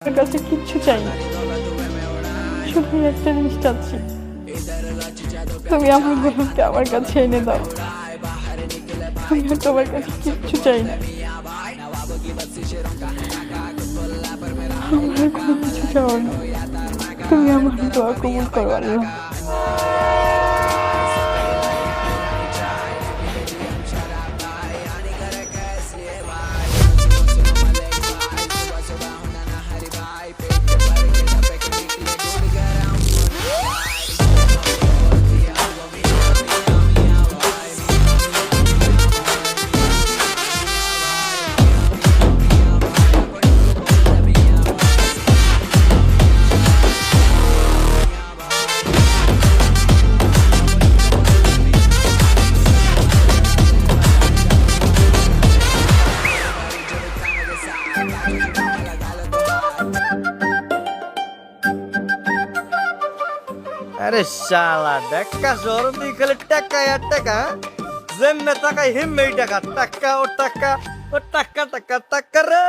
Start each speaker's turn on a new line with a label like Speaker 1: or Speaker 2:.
Speaker 1: আমার কাছে কিচ্ছু চাই না, শুধু একটা জিনিস চাচ্ছি, তুমি আমার বোনকে আমার কাছে এনে দাও। আমি আর তোমার কাছে কিচ্ছু চাই না, আমার আর কোনো কিছু চাও না। তুমি আমার দোয়া কবুল করো আল্লাহ।
Speaker 2: আরে শালা দেখা শহর তুই খালি টাকা আর টাকা, যেমনে টাকা হিম্মেই টাকা, টাকা ও টাকা ও টাকা টাকা টাকা রে।